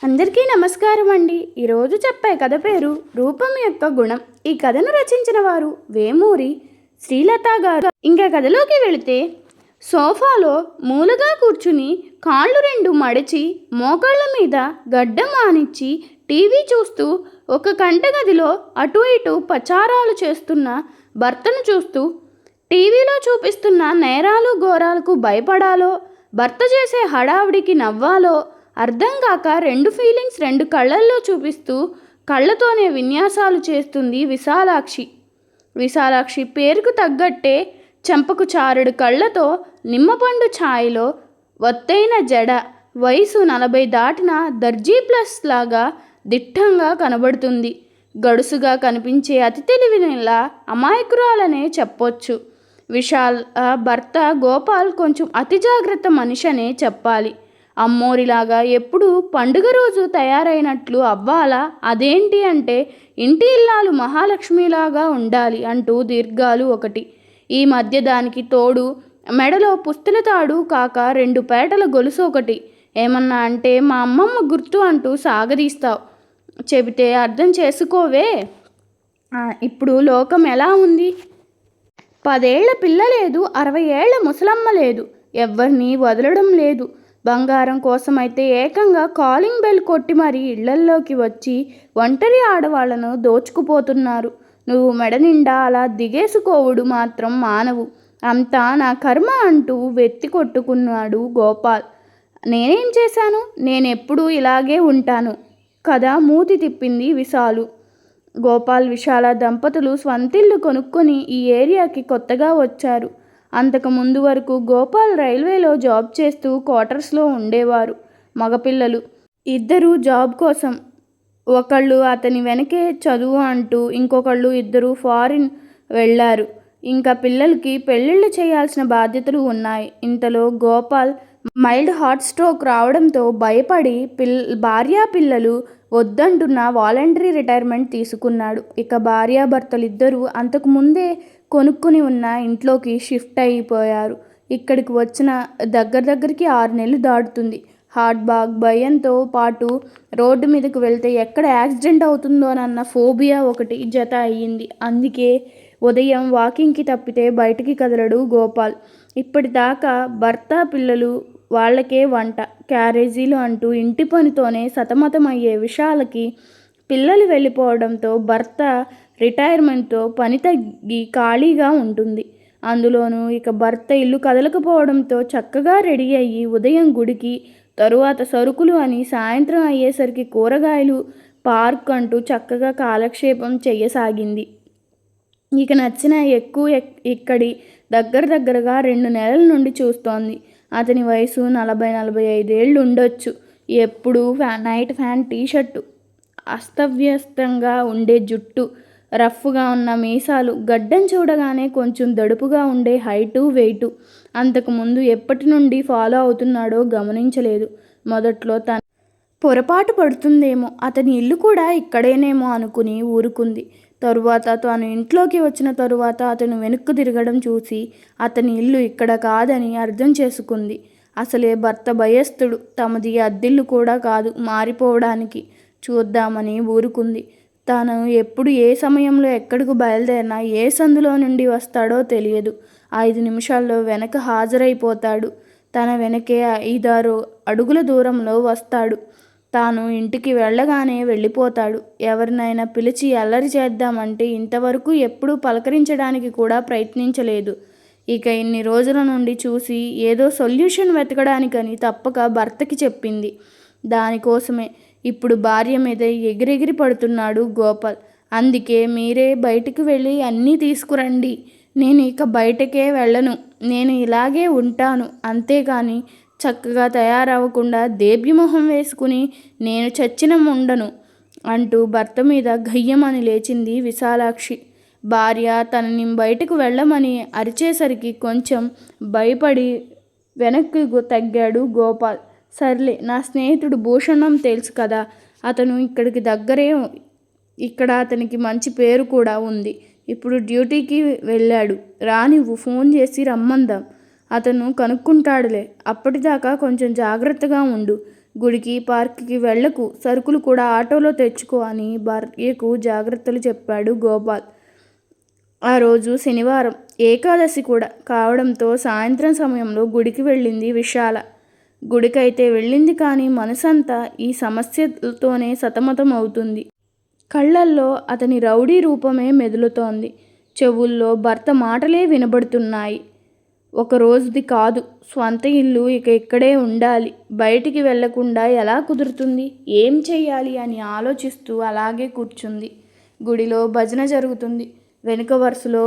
అందరికీ నమస్కారం అండి. ఈరోజు చెప్పే కథ పేరు రూపం యొక్క గుణం. ఈ కథను రచించిన వారు వేమూరి శ్రీలత గారు. ఇంకా కథలోకి వెళితే, సోఫాలో మూలగా కూర్చుని కాళ్ళు రెండు మడిచి మోకాళ్ళ మీద గడ్డం ఆనిచ్చి టీవీ చూస్తూ ఒక కంటగదిలో అటు ఇటు పచారాలు చేస్తున్న భర్తను చూస్తూ, టీవీలో చూపిస్తున్న నేరాలు ఘోరాలకు భయపడాలో, భర్త చేసే హడావిడికి నవ్వాలో అర్థం కాక రెండు ఫీలింగ్స్ రెండు కళ్ళల్లో చూపిస్తూ కళ్ళతోనే విన్యాసాలు చేస్తుంది విశాలాక్షి. విశాలాక్షి పేరుకు తగ్గట్టే చెంపకు చారుడు కళ్ళతో, నిమ్మపండు ఛాయలో ఒత్తైన జడ, వయసు 40 దాటిన దర్జీ ప్లస్ లాగా దిట్టంగా కనబడుతుంది. గడుసుగా కనిపించే అతి తెలివినిలా అమాయకురాలనే చెప్పొచ్చు. విశాల్ భర్త గోపాల్ కొంచెం అతి జాగ్రత్త మనిషనే చెప్పాలి. అమ్మోరిలాగా ఎప్పుడు పండుగ రోజు తయారైనట్లు అవ్వాలా, అదేంటి అంటే ఇంటి ఇల్లాలు మహాలక్ష్మిలాగా ఉండాలి అంటూ దీర్ఘాలు ఒకటి. ఈ మధ్య దానికి తోడు మెడలో పుస్తల తాడు కాక 2 పేటల గొలుసు ఒకటి. ఏమన్నా అంటే మా అమ్మమ్మ గుర్తు అంటూ సాగదీస్తావు. చెబితే అర్థం చేసుకోవే. ఇప్పుడు లోకం ఎలా ఉంది? 10 ఏళ్ల పిల్ల లేదు, 60 ఏళ్ల ముసలమ్మ లేదు, ఎవరిని వదలడం లేదు. బంగారం కోసమైతే ఏకంగా కాలింగ్ బెల్ కొట్టి మరీ ఇళ్లల్లోకి వచ్చి ఒంటరి ఆడవాళ్లను దోచుకుపోతున్నారు. నువ్వు మెడ నిండా అలా దిగేసుకోవుడు మాత్రం మానవు. అంతా నా కర్మ అంటూ వెత్తి కొట్టుకున్నాడు గోపాల్. నేనేం చేశాను? నేనెప్పుడూ ఇలాగే ఉంటాను కదా. మూతి తిప్పింది విశాలు. గోపాల్ విశాల దంపతులు స్వంతిల్లు కొనుక్కొని ఈ ఏరియాకి కొత్తగా వచ్చారు. అంతకు ముందు వరకు గోపాల్ రైల్వేలో జాబ్ చేస్తూ క్వార్టర్స్లో ఉండేవారు. మగపిల్లలు ఇద్దరు జాబ్ కోసం, ఒకళ్ళు అతని వెనకే చదువు అంటూ ఇంకొకళ్ళు ఇద్దరు ఫారిన్ వెళ్ళారు. ఇంకా పిల్లలకి పెళ్ళిళ్ళు చేయాల్సిన బాధ్యతలు ఉన్నాయి. ఇంతలో గోపాల్ మైల్డ్ హార్ట్ స్ట్రోక్ రావడంతో భయపడి భార్యా పిల్లలు వద్దంటున్న వాలంటరీ రిటైర్మెంట్ తీసుకున్నాడు. ఇక భార్యాభర్తలిద్దరూ అంతకుముందే కొనుక్కుని ఉన్న ఇంట్లోకి షిఫ్ట్ అయిపోయారు. ఇక్కడికి వచ్చిన దగ్గరికి 6 నెలలు దాటుతుంది. హార్ట్ బాగ్ భయంతో పాటు రోడ్డు మీదకు వెళ్తే ఎక్కడ యాక్సిడెంట్ అవుతుందోనన్న ఫోబియా ఒకటి జత అయ్యింది. అందుకే ఉదయం వాకింగ్కి తప్పితే బయటికి కదలడు గోపాల్. ఇప్పటిదాకా భర్త పిల్లలు వాళ్ళకే వంట, క్యారేజీలు అంటూ ఇంటి పనితోనే సతమతమయ్యే విశాలకి పిల్లలు వెళ్ళిపోవడంతో భర్త రిటైర్మెంట్తో పని తగ్గి ఖాళీగా ఉంటుంది. అందులోనూ ఇక భర్త ఇల్లు కదలకపోవడంతో చక్కగా రెడీ అయ్యి ఉదయం గుడికి, తరువాత సరుకులు అని సాయంత్రం అయ్యేసరికి కూరగాయలు, పార్క్ అంటూ చక్కగా కాలక్షేపం చెయ్యసాగింది. ఇక నచ్చిన ఇక్కడి దగ్గరగా 2 నెలల నుండి చూస్తోంది. అతని వయసు 40-45 ఏళ్ళు ఉండొచ్చు. ఎప్పుడూ నైట్ ఫ్యాన్ టీషర్టు, అస్తవ్యస్తంగా ఉండే జుట్టు, రఫ్గా ఉన్న మీసాలు, గడ్డం చూడగానే కొంచెం దడుపుగా ఉండే హైటు వెయిటు. అంతకుముందు ఎప్పటి నుండి ఫాలో అవుతున్నాడో గమనించలేదు. మొదట్లో తను పొరపాటు పడుతుందేమో, అతని ఇల్లు కూడా ఇక్కడేనేమో అనుకుని ఊరుకుంది. తరువాత తాను ఇంట్లోకి వచ్చిన తరువాత అతను వెనక్కు తిరగడం చూసి అతని ఇల్లు ఇక్కడ కాదని అర్థం చేసుకుంది. అసలే భర్త భయస్థుడు, తమది అద్దిల్లు కూడా కాదు మారిపోవడానికి. చూద్దామని ఊరుకుంది. తాను ఎప్పుడు ఏ సమయంలో ఎక్కడికి బయలుదేరినా ఏ సందులో నుండి వస్తాడో తెలియదు. 5 నిమిషాల్లో వెనక హాజరైపోతాడు. తన వెనకే 5-6 అడుగుల దూరంలో వస్తాడు. తాను ఇంటికి వెళ్ళగానే వెళ్ళిపోతాడు. ఎవరినైనా పిలిచి అల్లరి చేద్దామంటే ఇంతవరకు ఎప్పుడూ పలకరించడానికి కూడా ప్రయత్నించలేదు. ఇక ఇన్ని రోజుల నుండి చూసి ఏదో సొల్యూషన్ వెతకడానికని తప్పక భర్తకి చెప్పింది. దానికోసమే ఇప్పుడు భార్య మీద ఎగిరెగిరి పడుతున్నాడు గోపాల్. అందుకే మీరే బయటికి వెళ్ళి అన్నీ తీసుకురండి, నేను ఇక బయటకే వెళ్ళను, నేను ఇలాగే ఉంటాను, అంతేకాని చక్కగా తయారవ్వకుండా దేబ్యమొహం వేసుకుని నేను చచ్చిన ఉండను అంటూ భర్త మీద గయ్యమని లేచింది విశాలాక్షి. భార్య తనని బయటకు వెళ్ళమని అరిచేసరికి కొంచెం భయపడి వెనక్కి తగ్గాడు గోపాల్. సర్లే, నా స్నేహితుడు భూషణం తెలుసు కదా, అతను ఇక్కడికి దగ్గరే, ఇక్కడ అతనికి మంచి పేరు కూడా ఉంది. ఇప్పుడు డ్యూటీకి వెళ్ళాడు, రానివ్వు, ఫోన్ చేసి రమ్మందాం, అతను కనుక్కుంటాడులే. అప్పటిదాకా కొంచెం జాగ్రత్తగా ఉండు. గుడికి పార్క్కి వెళ్ళకు, సరుకులు కూడా ఆటోలో తెచ్చుకో అని భార్యకు జాగ్రత్తలు చెప్పాడు గోపాల్. ఆ రోజు శనివారం, ఏకాదశి కూడా కావడంతో సాయంత్రం సమయంలో గుడికి వెళ్ళింది విశాల. గుడికైతే వెళ్ళింది కానీ మనసంతా ఈ సమస్యతోనే సతమతం అవుతుంది. కళ్ళల్లో అతని రౌడీ రూపమే మెదులుతోంది. చెవుల్లో భర్త మాటలే వినబడుతున్నాయి. ఒక రోజుది కాదు, స్వంత ఇల్లు ఇక ఇక్కడే ఉండాలి, బయటికి వెళ్లకుండా ఎలా కుదురుతుంది, ఏం చెయ్యాలి అని ఆలోచిస్తూ అలాగే కూర్చుంది. గుడిలో భజన జరుగుతుంది. వెనుక వరుసలో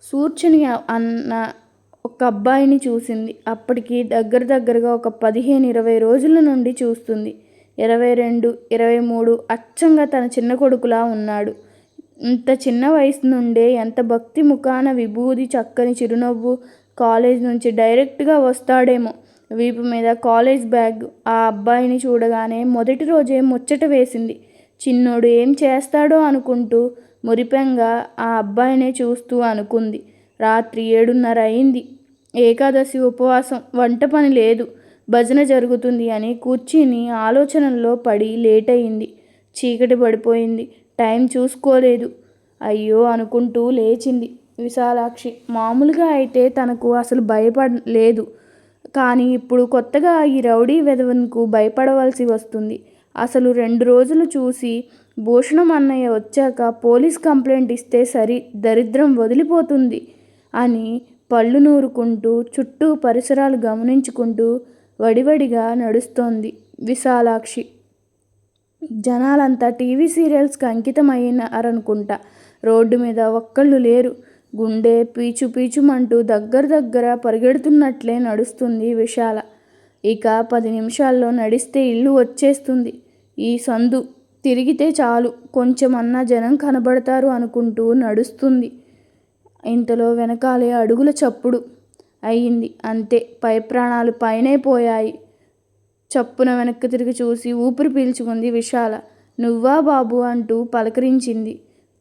సూర్చుని అన్న ఒక అబ్బాయిని చూసింది. అప్పటికి దగ్గరగా ఒక 15-20 రోజుల నుండి చూస్తుంది. 22, 23 అచ్చంగా తన చిన్న కొడుకులా ఉన్నాడు. ఇంత చిన్న వయసు నుండే ఎంత భక్తి, ముఖాన విభూది, చక్కని చిరునవ్వు. కాలేజ్ నుంచి డైరెక్ట్గా వస్తాడేమో. వీపు మీద కాలేజ్ బ్యాగ్. ఆ అబ్బాయిని చూడగానే మొదటి రోజే ముచ్చట వేసింది. చిన్నోడు ఏం చేస్తాడో అనుకుంటూ మురిపెంగా ఆ అబ్బాయినే చూస్తూ అనుకుంది. రాత్రి 7:30 అయింది. ఏకాదశి ఉపవాసం, వంట పని లేదు, భజన జరుగుతుంది అని కూర్చుని ఆలోచనల్లో పడి లేట్ అయింది. చీకటి పడిపోయింది. టైం చూసుకోలేదు. అయ్యో అనుకుంటూ లేచింది విశాలాక్షి. మామూలుగా అయితే తనకు అసలు భయపడలేదు, కానీ ఇప్పుడు కొత్తగా ఈ రౌడీ వెధవన్కు భయపడవలసి వస్తుంది. అసలు 2 రోజులు చూసి భూషణం అన్నయ్య వచ్చాక పోలీస్ కంప్లైంట్ ఇస్తే సరి, దరిద్రం వదిలిపోతుంది అని పళ్ళు నూరుకుంటూ చుట్టూ పరిసరాలు గమనించుకుంటూ వడివడిగా నడుస్తోంది విశాలాక్షి. జనాలంతా టీవీ సీరియల్స్కి అంకితమైనారనుకుంటా. రోడ్డు మీద ఒక్కళ్ళు లేరు. గుండె పీచుమంటూ దగ్గర పరిగెడుతున్నట్లే నడుస్తుంది విశాల. ఇక 10 నిమిషాల్లో నడిస్తే ఇల్లు వచ్చేస్తుంది. ఈ సందు తిరిగితే చాలు, కొంచెమన్నా జనం కనబడతారు అనుకుంటూ నడుస్తుంది. ఇంతలో వెనకాలే అడుగుల చప్పుడు అయ్యింది. అంతే, పై ప్రాణాలు పైనే పోయాయి. చప్పున వెనక్కి తిరిగి చూసి ఊపిరి పీల్చుకుంది విశాల. నువ్వా బాబు అంటూ పలకరించింది.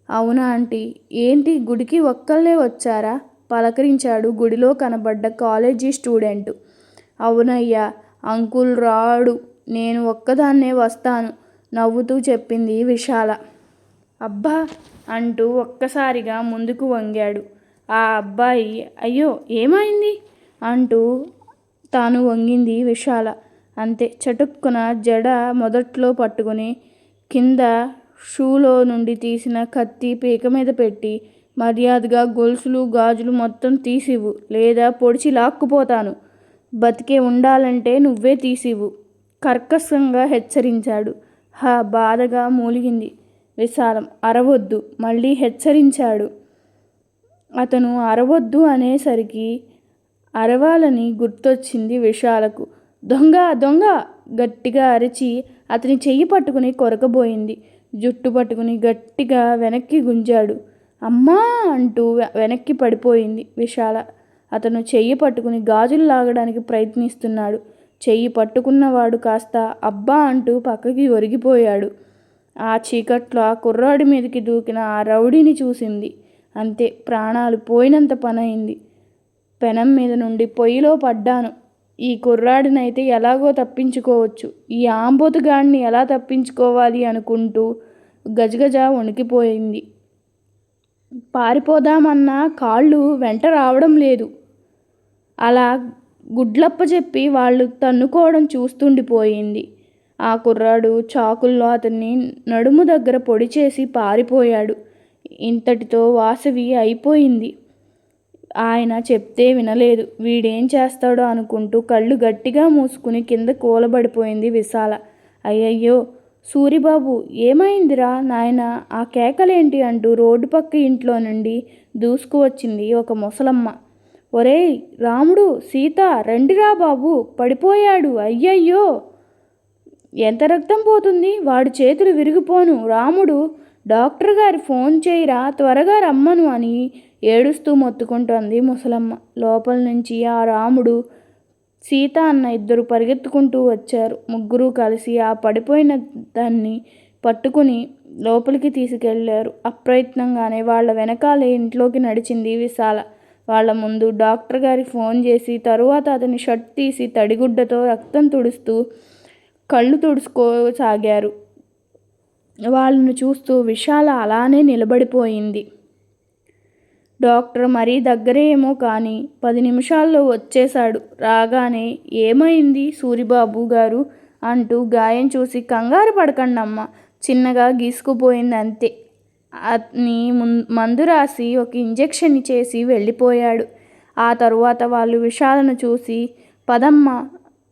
అవునా ఆంటీ. ఏంటి గుడికి ఒక్కళ్ళే వచ్చారా? పలకరించాడు గుడిలో కనబడ్డ కాలేజీ స్టూడెంటు. అవునయ్యా, అంకుల్ రాడు, నేను ఒక్కదాన్నే వస్తాను నవ్వుతూ చెప్పింది విశాల. అబ్బా అంటూ ఒక్కసారిగా ముందుకు వంగాడు ఆ అబ్బాయి. అయ్యో ఏమైంది అంటూ తాను వంగింది విశాల. అంతే, చటుక్కున జడ మొదట్లో పట్టుకుని కింద షూలో నుండి తీసిన కత్తి పీక మీద పెట్టి, మర్యాదగా గొలుసులు గాజులు మొత్తం తీసివ్వు, లేదా పొడిచి లాక్కుపోతాను, బతికే ఉండాలంటే నువ్వే తీసివ్వు కర్కశంగా హెచ్చరించాడు. బాధగా మూలిగింది విశాలం. అరవొద్దు, మళ్ళీ హెచ్చరించాడు. అతను అరవొద్దు అనేసరికి అరవాలని గుర్తొచ్చింది విశాలకు. దొంగ దొంగ గట్టిగా అరిచి అతని చెయ్యి పట్టుకుని కొరకబోయింది. జుట్టు పట్టుకుని గట్టిగా వెనక్కి గుంజాడు. అమ్మా అంటూ వెనక్కి పడిపోయింది విశాల. అతను చెయ్యి పట్టుకుని గాజులు లాగడానికి ప్రయత్నిస్తున్నాడు. చెయ్యి పట్టుకున్నవాడు కాస్త అబ్బా అంటూ పక్కకి ఒరిగిపోయాడు. ఆ చీకట్లో ఆ కుర్రాడి మీదకి దూకిన ఆ రౌడీని చూసింది. అంతే, ప్రాణాలు పోయినంత పనైంది. పెనం మీద నుండి పొయ్యిలో పడ్డాను. ఈ కుర్రాడినైతే ఎలాగో తప్పించుకోవచ్చు, ఈ ఆంబోతుగాడిని ఎలా తప్పించుకోవాలి అనుకుంటూ గజగజ వణికిపోయింది. పారిపోదామన్నా కాళ్ళు వెంట రావడం లేదు. అలా గుడ్లప్పచెప్పి వాళ్ళు తన్నుకోవడం చూస్తుండిపోయింది. ఆ కుర్రాడు చాకుల్లో అతన్ని నడుము దగ్గర పొడి చేసి పారిపోయాడు. ఇంతటితో వాసవి అయిపోయింది. ఆయన చెప్తే వినలేదు. వీడేం చేస్తాడో అనుకుంటూ కళ్ళు గట్టిగా మూసుకుని కింద కూలబడిపోయింది విశాల. అయ్యయ్యో సూరిబాబు, ఏమైందిరా నాయన, ఆ కేకలేంటి అంటూ రోడ్డు పక్క ఇంట్లో నుండి దూసుకువచ్చింది ఒక ముసలమ్మ. ఒరేయ్ రాముడు, సీత, రండిరా బాబు, పడిపోయాడు, అయ్యయ్యో. ఎంత రక్తం పోతుంది, వాడి చేతులు విరిగిపోను. రాముడు, డాక్టర్ గారి ఫోన్ చేయిరా, త్వరగా రమ్మను అని ఏడుస్తూ మొత్తుకుంటోంది ముసలమ్మ. లోపల నుంచి ఆ రాముడు, సీత అన్న ఇద్దరు పరిగెత్తుకుంటూ వచ్చారు. ముగ్గురు కలిసి ఆ పడిపోయిన దాన్ని పట్టుకుని లోపలికి తీసుకెళ్లారు. అప్రయత్నంగానే వాళ్ళ వెనకాలే ఇంట్లోకి నడిచింది విశాల. వాళ్ళ ముందు డాక్టర్ గారి ఫోన్ చేసి తరువాత అతని షర్ట్ తీసి తడిగుడ్డతో రక్తం తుడుస్తూ కళ్ళు తుడుచుకోసాగారు. వాళ్ళను చూస్తూ విశాల అలానే నిలబడిపోయింది. డాక్టర్ మరీ దగ్గరే ఏమో కానీ 10 నిమిషాల్లో వచ్చేశాడు. రాగానే ఏమైంది సూరిబాబు గారు అంటూ గాయం చూసి కంగారు పడకండమ్మా, చిన్నగా గీసుకుపోయింది అంతే అని మందు రాసి ఒక ఇంజెక్షన్ చేసి వెళ్ళిపోయాడు. ఆ తరువాత వాళ్ళు విశాలను చూసి పదమ్మ,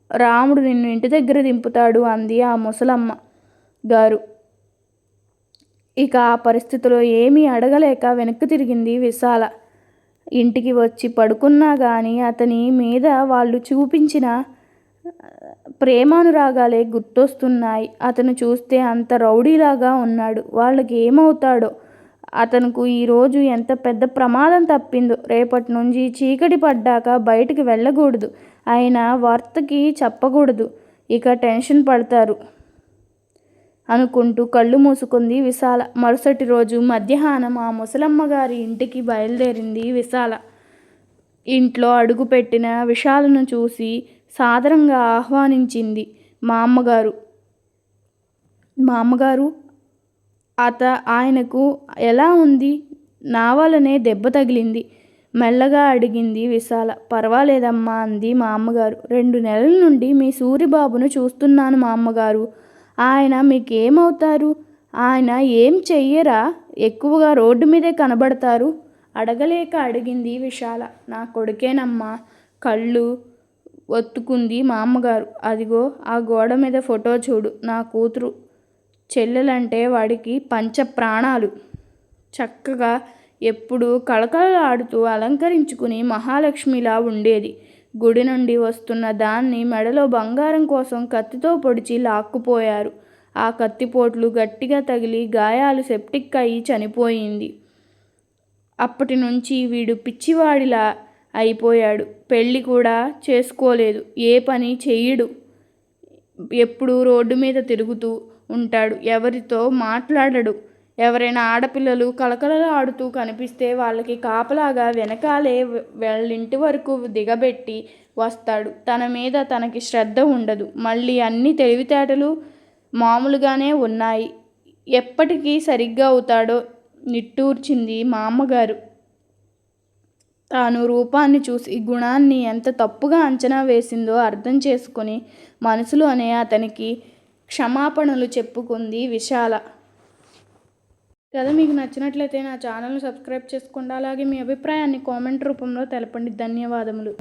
రాముడు నిన్ను ఇంటి దగ్గర దింపుతాడు అంది ఆ ముసలమ్మ గారు. ఇక ఆ పరిస్థితిలో ఏమీ అడగలేక వెనక్కి తిరిగింది విశాల. ఇంటికి వచ్చి పడుకున్నా కానీ అతని మీద వాళ్ళు చూపించిన ప్రేమానురాగాలే గుర్తొస్తున్నాయి. అతను చూస్తే అంత రౌడీలాగా ఉన్నాడు. వాళ్ళకి ఏమవుతాడో, అతనుకు ఈరోజు ఎంత పెద్ద ప్రమాదం తప్పిందో. రేపటి నుంచి చీకటి పడ్డాక బయటికి వెళ్ళకూడదు, అయినా భర్తకి చెప్పకూడదు, ఇక టెన్షన్ పడతారు అనుకుంటూ కళ్ళు మూసుకుంది విశాల. మరుసటి రోజు మధ్యాహ్నం ఆ ముసలమ్మగారి ఇంటికి బయలుదేరింది విశాల. ఇంట్లో అడుగుపెట్టిన విశాలను చూసి సాదరంగా ఆహ్వానించింది మా అమ్మగారు. ఆయనకు ఎలా ఉంది? నా వల్లనే దెబ్బ తగిలింది మెల్లగా అడిగింది విశాల. పర్వాలేదమ్మా అంది మా అమ్మగారు. 2 నెలల నుండి మీ సూరిబాబును చూస్తున్నాను మా అమ్మగారు. ఆయన మీకేమవుతారు? ఆయన ఏం చెయ్యరా? ఎక్కువగా రోడ్డు మీదే కనబడతారు అడగలేక అడిగింది విశాల. నా కొడుకేనమ్మా, కళ్ళు ఒత్తుకుంది మా అమ్మగారు. అదిగో ఆ గోడ మీద ఫోటో చూడు, నా కూతురు. చెల్లెలంటే వాడికి పంచ ప్రాణాలు. చక్కగా ఎప్పుడూ కళకళలాడుతూ అలంకరించుకుని మహాలక్ష్మిలా ఉండేది. గుడి నుండి వస్తున్న దాన్ని మెడలో బంగారం కోసం కత్తితో పొడిచి లాక్కుపోయారు. ఆ కత్తిపోట్లు గట్టిగా తగిలి గాయాలు సెప్టిక్ అయి చనిపోయింది. అప్పటి నుంచి వీడు పిచ్చివాడిలా అయిపోయాడు. పెళ్ళి కూడా చేసుకోలేదు, ఏ పని చెయ్యడు, ఎప్పుడూ రోడ్డు మీద తిరుగుతూ ఉంటాడు, ఎవరితో మాట్లాడడు. ఎవరైనా ఆడపిల్లలు కళకళలాడుతూ కనిపిస్తే వాళ్ళకి కాపలాగా వెనకాలే వాళ్ళింటి వరకు దిగబెట్టి వస్తాడు. తన మీద తనకి శ్రద్ధ ఉండదు. మళ్ళీ అన్ని తెలివితేటలు మామూలుగానే ఉన్నాయి. ఎప్పటికీ సరిగ్గా అవుతాడో నిట్టూర్చింది మా అమ్మగారు. తాను రూపాన్ని చూసి గుణాన్ని ఎంత తప్పుగా అంచనా వేసిందో అర్థం చేసుకుని మనసులోనే అతనికి క్షమాపణలు చెప్పుకుంది విశాల. కథ మీకు నచ్చినట్లయితే నా ఛానల్ను సబ్స్క్రైబ్ చేసుకోండి. అలాగే మీ అభిప్రాయాన్ని కామెంట్ రూపంలో తెలపండి. ధన్యవాదములు.